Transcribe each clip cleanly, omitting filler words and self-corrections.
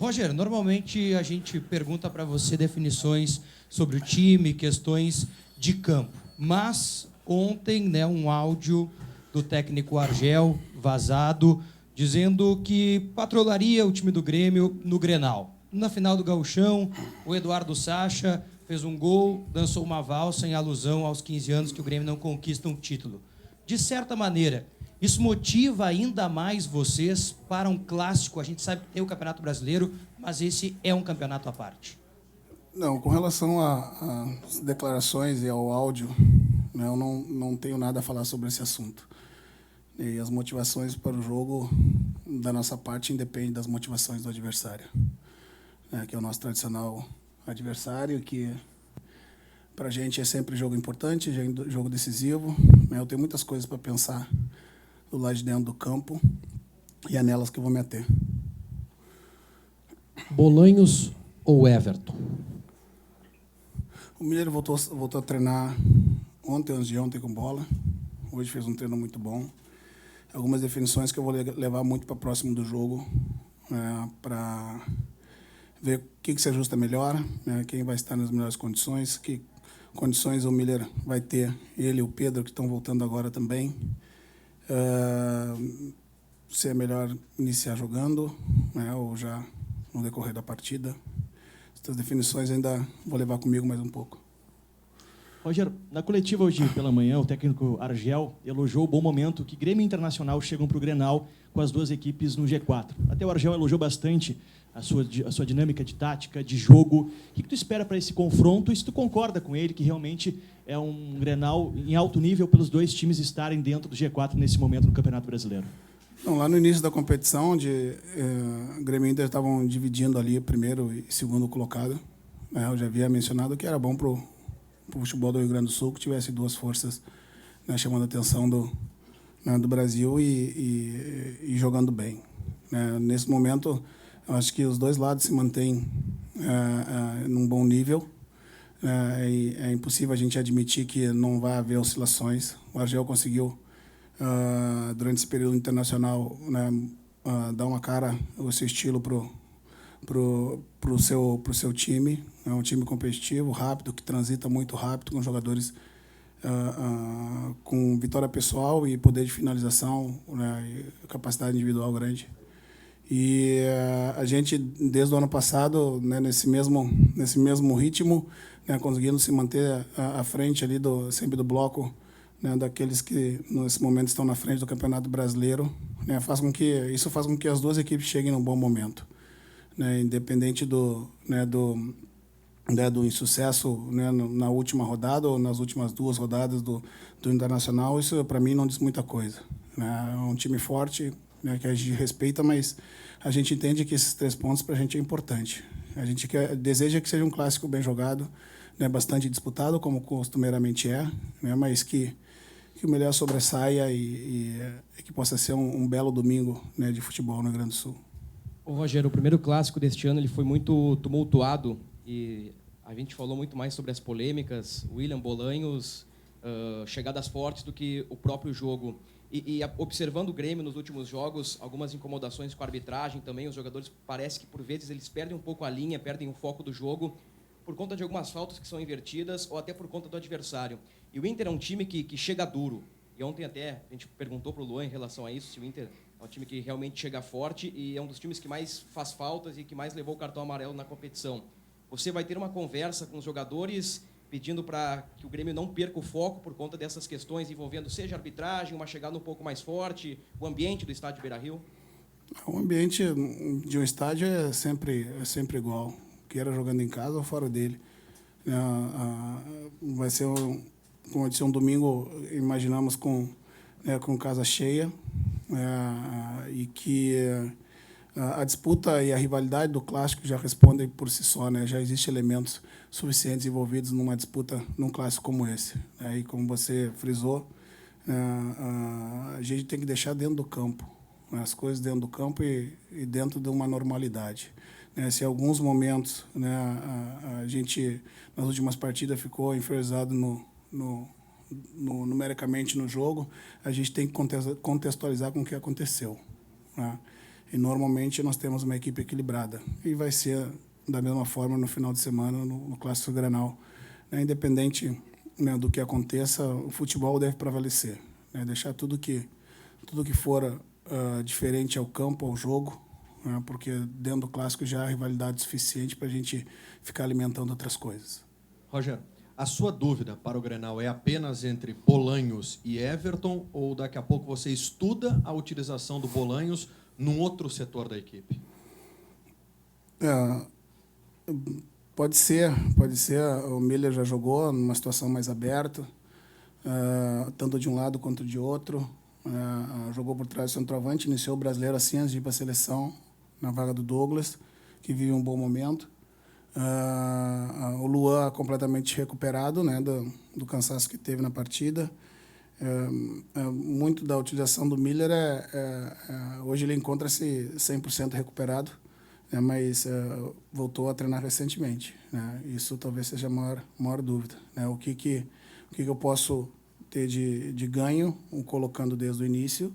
Roger, normalmente a gente pergunta para você definições sobre o time, questões de campo. Mas ontem, né, um áudio do técnico Argel vazado dizendo que patrolaria o time do Grêmio no Grenal. Na final do Gauchão, o Eduardo Sacha fez um gol, dançou uma valsa em alusão aos 15 anos que o Grêmio não conquista um título. De certa maneira, isso motiva ainda mais vocês para um clássico? A gente sabe que tem o Campeonato Brasileiro, mas esse é um campeonato à parte. Não, com relação às declarações e ao áudio, né, eu não tenho nada a falar sobre esse assunto. E as motivações para o jogo, da nossa parte, independem das motivações do adversário, né, que é o nosso tradicional adversário, que para a gente é sempre jogo importante, jogo decisivo. Né, eu tenho muitas coisas para pensar do lado de dentro do campo e é nelas que eu vou me ater. Bolanhos ou Everton? O Miller voltou a treinar antes de ontem com bola. Hoje fez um treino muito bom. Algumas definições que eu vou levar muito para próximo do jogo, para ver o que se ajusta melhor, né, quem vai estar nas melhores condições, que condições o Miller vai ter, ele e o Pedro, que estão voltando agora também. Se é melhor iniciar jogando, né, ou já no decorrer da partida. Essas definições ainda vou levar comigo mais um pouco. Roger, na coletiva hoje pela manhã, o técnico Argel elogiou o bom momento que Grêmio e Internacional chegam para o Grenal com as duas equipes no G4. Até o Argel elogiou bastante a sua dinâmica de tática, de jogo. O que tu espera para esse confronto? E se tu concorda com ele que realmente é um Grenal em alto nível pelos dois times estarem dentro do G4 nesse momento no Campeonato Brasileiro? Então, lá no início da competição, onde Grêmio e Inter estavam dividindo ali primeiro e segundo colocado, né, eu já havia mencionado que era bom para o futebol do Rio Grande do Sul que tivesse duas forças, né, chamando a atenção do Brasil e jogando bem. Né. Nesse momento, eu acho que os dois lados se mantêm num bom nível. É impossível a gente admitir que não vai haver oscilações. O Argel conseguiu, durante esse período internacional, né, dar uma cara, o seu estilo pro seu time. É um time competitivo, rápido, que transita muito rápido, com jogadores com vitória pessoal e poder de finalização, né, e capacidade individual grande. E a gente, desde o ano passado, né, nesse mesmo ritmo, né, conseguindo se manter à frente ali sempre do bloco, né, daqueles que nesse momento estão na frente do Campeonato Brasileiro, né, isso faz com que as duas equipes cheguem num bom momento, né, independente do insucesso, né, na última rodada ou nas últimas duas rodadas do Internacional. Isso para mim não diz muita coisa, né. É um time forte, né, que a gente respeita, mas a gente entende que esses 3 pontos para a gente é importante. A gente deseja que seja um clássico bem jogado, né, bastante disputado, como costumeiramente é, né, mas que o melhor sobressaia e que possa ser um belo domingo, né, de futebol no Rio Grande do Sul. Ô, Roger, o primeiro clássico deste ano ele foi muito tumultuado e a gente falou muito mais sobre as polêmicas, William Bolanhos, chegadas fortes do que o próprio jogo. E observando o Grêmio nos últimos jogos, algumas incomodações com a arbitragem também, os jogadores parece que por vezes eles perdem um pouco a linha, perdem o foco do jogo por conta de algumas faltas que são invertidas ou até por conta do adversário. E o Inter é um time que chega duro. E ontem até a gente perguntou para o Luan em relação a isso, se o Inter é um time que realmente chega forte e é um dos times que mais faz faltas e que mais levou o cartão amarelo na competição. Você vai ter uma conversa com os jogadores pedindo para que o Grêmio não perca o foco por conta dessas questões envolvendo seja arbitragem, uma chegada um pouco mais forte, o ambiente do estádio Beira-Rio? O ambiente de um estádio é sempre igual, queira jogando em casa ou fora dele. Vai ser, como eu disse, um domingo, imaginamos, com casa cheia, e que a disputa e a rivalidade do clássico já respondem por si só, né? Já existem elementos suficientes envolvidos numa disputa, num clássico como esse. E como você frisou, a gente tem que deixar dentro do campo, né, as coisas dentro do campo e dentro de uma normalidade. Se em alguns momentos, né, a gente, nas últimas partidas, ficou inferiorizado numericamente no jogo, a gente tem que contextualizar com o que aconteceu, né? E normalmente nós temos uma equipe equilibrada. E vai ser da mesma forma no final de semana no Clássico Grenal. Independente, né, do que aconteça, o futebol deve prevalecer, né? Deixar tudo que for diferente ao campo, ao jogo, né? Porque dentro do Clássico já há rivalidade suficiente para a gente ficar alimentando outras coisas. Roger, a sua dúvida para o Grenal é apenas entre Bolanhos e Everton, ou daqui a pouco você estuda a utilização do Bolanhos num outro setor da equipe? Pode ser. O Miller já jogou numa situação mais aberta, tanto de um lado quanto de outro. Jogou por trás do centroavante, iniciou o brasileiro assim antes de ir para a seleção, na vaga do Douglas, que vive um bom momento. O Luan completamente recuperado, né, do cansaço que teve na partida. Muito da utilização do Miller hoje ele encontra-se 100% recuperado, né, mas voltou a treinar recentemente, né? Isso talvez seja a maior dúvida, né? O que eu posso ter de ganho colocando desde o início,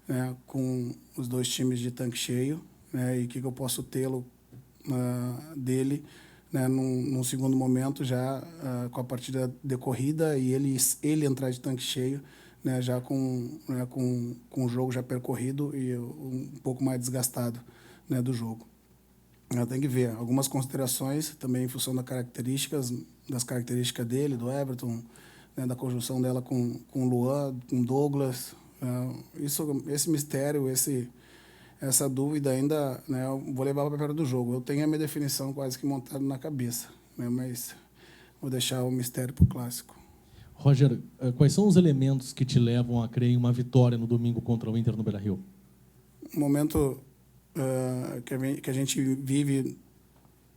né, com os dois times de tanque cheio, né, e o que eu posso tê-lo dele, né, num segundo momento já com a partida decorrida e ele entrar de tanque cheio, né, já com o jogo já percorrido e um pouco mais desgastado, né, do jogo. Tem que ver algumas considerações também em função das características dele, do Everton, né, da conjunção dela com o Luan, com o Douglas. Esse mistério, essa dúvida ainda, né, eu vou levar para perto do jogo. Eu tenho a minha definição quase que montada na cabeça, né, mas vou deixar o mistério para o Clássico. Roger, quais são os elementos que te levam a crer em uma vitória no domingo contra o Inter no Beira-Rio? Um momento que a gente vive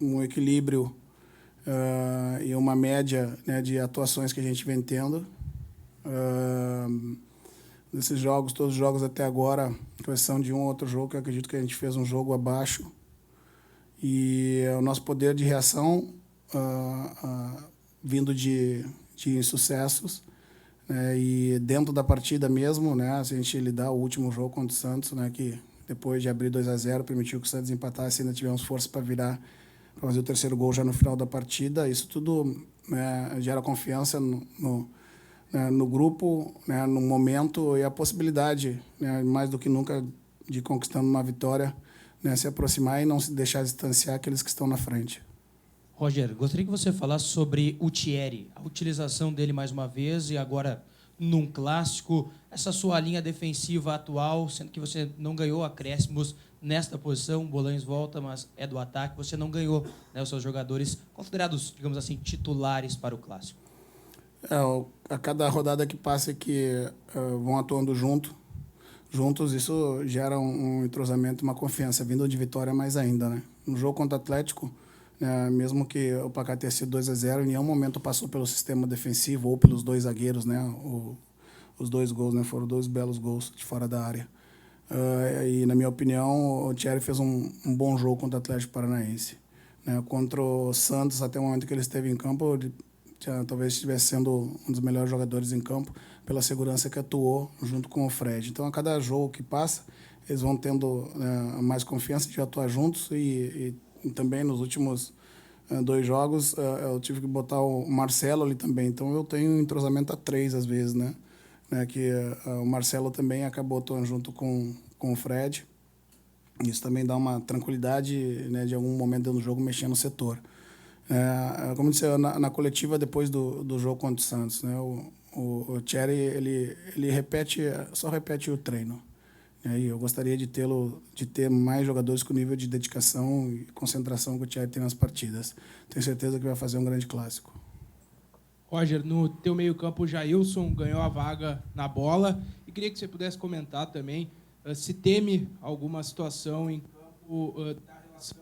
um equilíbrio e uma média, né, de atuações que a gente vem tendo. Nesses jogos, todos os jogos até agora, com exceção de um ou outro jogo, que eu acredito que a gente fez um jogo abaixo. E o nosso poder de reação vindo de insucessos, né, e dentro da partida mesmo, né, se a gente lidar o último jogo contra o Santos, né, que depois de abrir 2-0 permitiu que o Santos empatasse e ainda tivemos força para virar, para fazer o terceiro gol já no final da partida. Isso tudo, né, gera confiança no grupo, né, no momento e a possibilidade, né, mais do que nunca, de conquistando uma vitória, né, se aproximar e não se deixar distanciar aqueles que estão na frente. Roger, gostaria que você falasse sobre o Thierry, a utilização dele mais uma vez e agora num Clássico, essa sua linha defensiva atual, sendo que você não ganhou acréscimos nesta posição, o Bolanhos volta, mas é do ataque, você não ganhou, né, os seus jogadores considerados, digamos assim, titulares para o Clássico. A cada rodada que passa que vão atuando juntos, isso gera um entrosamento, uma confiança, vindo de vitória mais ainda, né? No jogo contra o Atlético, mesmo que o placar tenha sido 2-0, em nenhum momento passou pelo sistema defensivo ou pelos dois zagueiros, né? Os dois gols, né? Foram dois belos gols de fora da área. E, na minha opinião, o Thierry fez um bom jogo contra o Atlético Paranaense, né? Contra o Santos, até o momento que ele esteve em campo, talvez estivesse sendo um dos melhores jogadores em campo, pela segurança que atuou junto com o Fred. Então, a cada jogo que passa, eles vão tendo mais confiança de atuar juntos e também nos últimos 2 jogos eu tive que botar o Marcelo ali também. Então, eu tenho um entrosamento a 3 às vezes, né? Que o Marcelo também acabou atuando junto com o Fred. Isso também dá uma tranquilidade, né, de algum momento dentro do jogo mexer no setor. Como eu disse, na coletiva depois do jogo contra o Santos, né, o Thierry ele só repete o treino. E eu gostaria de ter mais jogadores com nível de dedicação e concentração que o Thierry tem nas partidas. Tenho certeza que vai fazer um grande Clássico. Roger, no teu meio-campo, o Jailson ganhou a vaga na bola e queria que você pudesse comentar também se teme alguma situação em campo da relação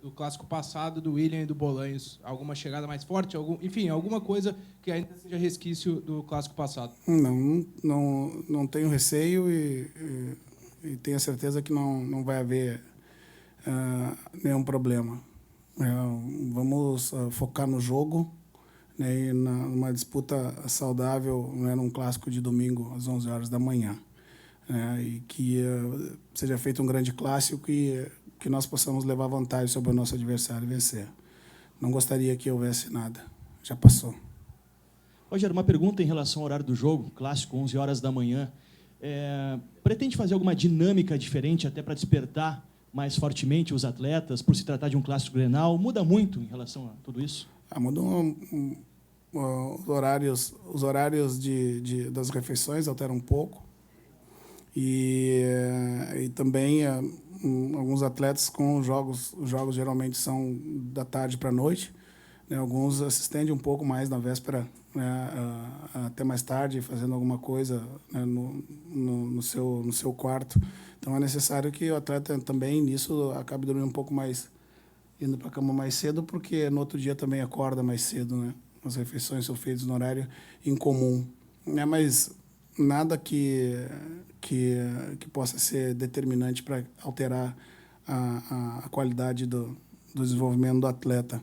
do Clássico passado do William e do Bolanhos, alguma chegada mais forte, enfim, alguma coisa que ainda seja resquício do Clássico passado. Não tenho receio e tenho a certeza que não vai haver nenhum problema. Vamos focar no jogo, né, e numa disputa saudável, né, num Clássico de domingo às 11 horas da manhã. né, e que seja feito um grande clássico e que nós possamos levar vantagem sobre o nosso adversário e vencer. Não gostaria que houvesse nada. Já passou. Roger, uma pergunta em relação ao horário do jogo, clássico, 11 horas da manhã. Pretende fazer alguma dinâmica diferente até para despertar mais fortemente os atletas, por se tratar de um clássico Grenal? Muda muito em relação a tudo isso? Mudam os horários das refeições alteram um pouco. E também alguns atletas com os jogos geralmente são da tarde para a noite, né? Alguns se estendem um pouco mais na véspera, né, até mais tarde, fazendo alguma coisa, né, no seu quarto. Então é necessário que o atleta também nisso acabe dormindo um pouco mais, indo para a cama mais cedo, porque no outro dia também acorda mais cedo, né? As refeições são feitas no horário incomum, né? Mas nada que possa ser determinante para alterar a qualidade do desenvolvimento do atleta,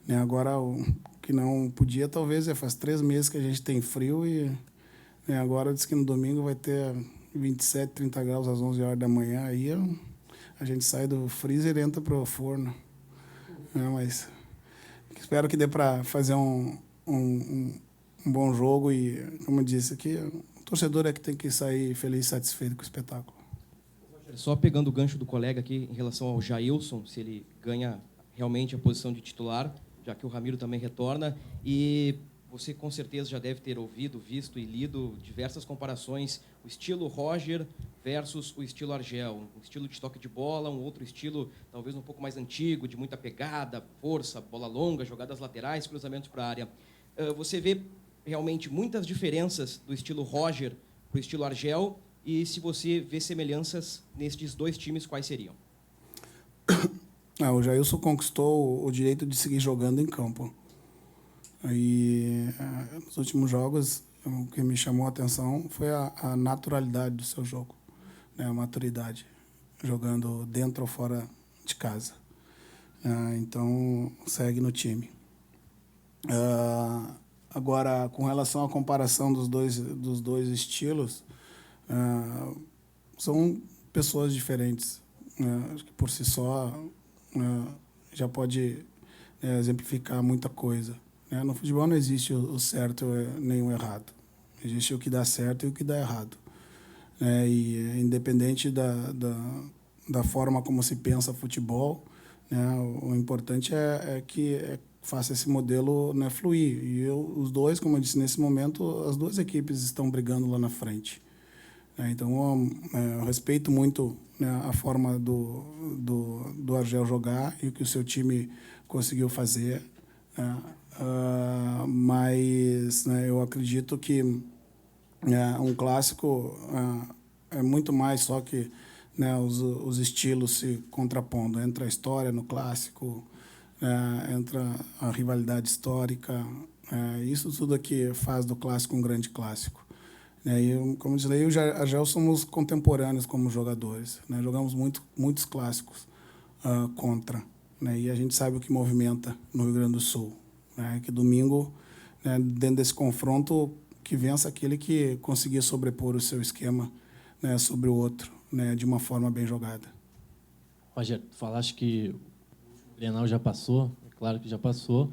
né? Agora, o que não podia, talvez, faz 3 meses que a gente tem frio e, né, agora diz que no domingo vai ter 27, 30 graus às 11 horas da manhã, aí a gente sai do freezer e entra para o forno. Mas espero que dê para fazer um bom jogo e, como eu disse aqui, o torcedor é que tem que sair feliz e satisfeito com o espetáculo. Só pegando o gancho do colega aqui em relação ao Jailson, se ele ganha realmente a posição de titular, já que o Ramiro também retorna, e você com certeza já deve ter ouvido, visto e lido diversas comparações, o estilo Roger versus o estilo Argel, um estilo de toque de bola, um outro estilo talvez um pouco mais antigo, de muita pegada, força, bola longa, jogadas laterais, cruzamentos para a área. Você vê realmente muitas diferenças do estilo Roger para o estilo Argel, e se você vê semelhanças nestes dois times, quais seriam? O Jailson conquistou o direito de seguir jogando em campo. E nos últimos jogos, o que me chamou a atenção foi a naturalidade do seu jogo, né? A maturidade, jogando dentro ou fora de casa. Então, segue no time. Agora, com relação à comparação dos dois estilos, são pessoas diferentes, né? Acho que por si só já pode exemplificar muita coisa, né? No futebol não existe o certo nem o errado. Existe o que dá certo e o que dá errado, né? E independente da forma como se pensa futebol, né, o importante é que faça esse modelo, né, fluir. E os dois, como eu disse, nesse momento, as duas equipes estão brigando lá na frente. Então, eu respeito muito, né, a forma do Argel jogar e o que o seu time conseguiu fazer, né? Mas, né, eu acredito que um clássico é muito mais só que, né, os estilos se contrapondo. Entra a história no clássico, entra a rivalidade histórica. Isso tudo aqui faz do clássico um grande clássico. E, como disse, eu e o Argel somos contemporâneos como jogadores, né? Jogamos muitos clássicos contra, né? E a gente sabe o que movimenta no Rio Grande do Sul, né? Que domingo, né, dentro desse confronto, que vença aquele que conseguir sobrepor o seu esquema, né, sobre o outro, né, de uma forma bem jogada. Roger, tu falaste que o Grenal já passou, é claro que já passou,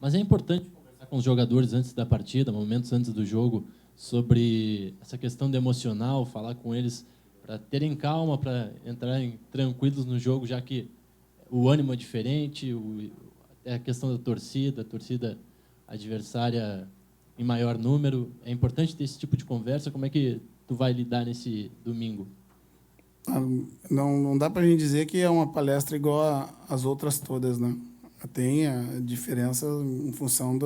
mas é importante conversar com os jogadores antes da partida, momentos antes do jogo, sobre essa questão do emocional, falar com eles para terem calma, para entrarem tranquilos no jogo, já que o ânimo é diferente, a questão da torcida, a torcida adversária em maior número. É importante ter esse tipo de conversa. Como é que tu vai lidar nesse domingo? Não dá para a gente dizer que é uma palestra igual às outras todas, né? Tem a diferença em função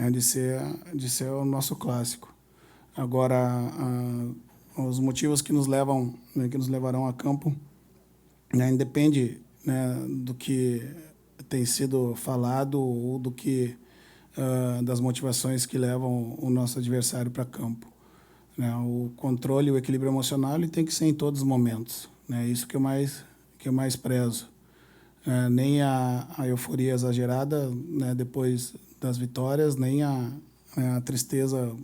de ser o nosso clássico. Agora, os motivos que nos levam, né, que nos levarão a campo, né, independe, né, do que tem sido falado ou do que das motivações que levam o nosso adversário para campo, né? O controle e o equilíbrio emocional ele tem que ser em todos os momentos, né? Isso que eu mais prezo. Nem a euforia exagerada, né, depois das vitórias, nem a tristeza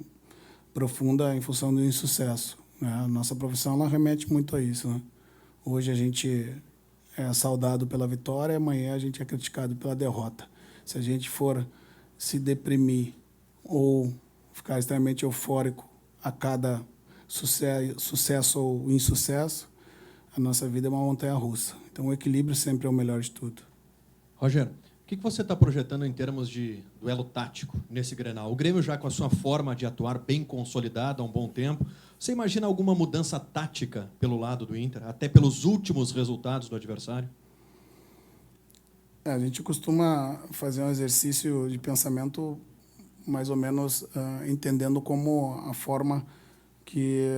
profunda em função do insucesso. né? A nossa profissão ela remete muito a isso, né? Hoje a gente é saudado pela vitória, amanhã a gente é criticado pela derrota. Se a gente for se deprimir ou ficar extremamente eufórico a cada sucesso ou insucesso, a nossa vida é uma montanha-russa. Então, o equilíbrio sempre é o melhor de tudo. Roger, o que você está projetando em termos de duelo tático nesse Grenal? O Grêmio já com a sua forma de atuar bem consolidada há um bom tempo, você imagina alguma mudança tática pelo lado do Inter, até pelos últimos resultados do adversário? A gente costuma fazer um exercício de pensamento mais ou menos entendendo como a forma que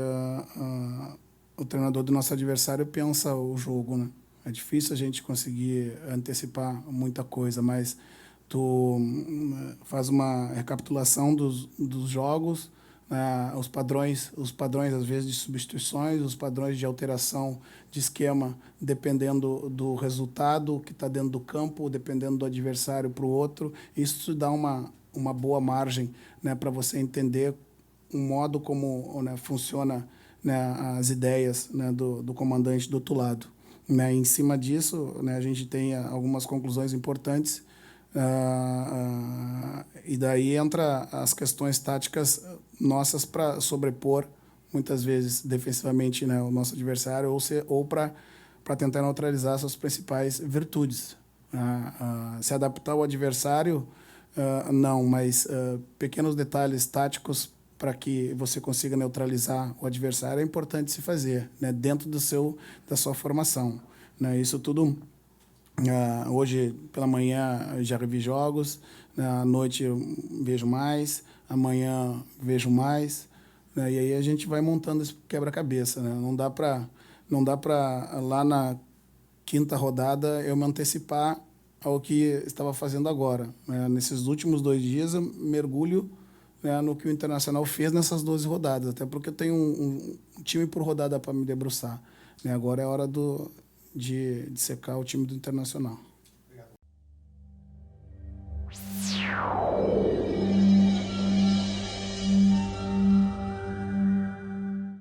o treinador do nosso adversário pensa o jogo, né? É difícil a gente conseguir antecipar muita coisa, mas tu faz uma recapitulação dos jogos, os padrões às vezes de substituições, os padrões de alteração de esquema, dependendo do resultado que está dentro do campo, dependendo do adversário para o outro. Isso te dá uma boa margem, né, para você entender o modo como, né, funciona, né, as ideias, né, do comandante do outro lado. Né? Em cima disso, né, a gente tem algumas conclusões importantes, e daí entra as questões táticas nossas para sobrepor, muitas vezes, defensivamente, né, o nosso adversário, ou para tentar neutralizar suas principais virtudes. Se adaptar ao adversário, não, mas pequenos detalhes táticos para que você consiga neutralizar o adversário é importante se fazer, né, dentro da sua formação. Né? Isso tudo, hoje pela manhã já revi jogos, à noite eu vejo mais, amanhã vejo mais, né? E aí a gente vai montando esse quebra-cabeça. Né? Não dá para lá na quinta rodada eu me antecipar ao que estava fazendo agora. Né? Nesses últimos 2 dias eu mergulho, né, no que o Internacional fez nessas 12 rodadas, até porque eu tenho um time por rodada para me debruçar. Né? Agora é hora de secar o time do Internacional.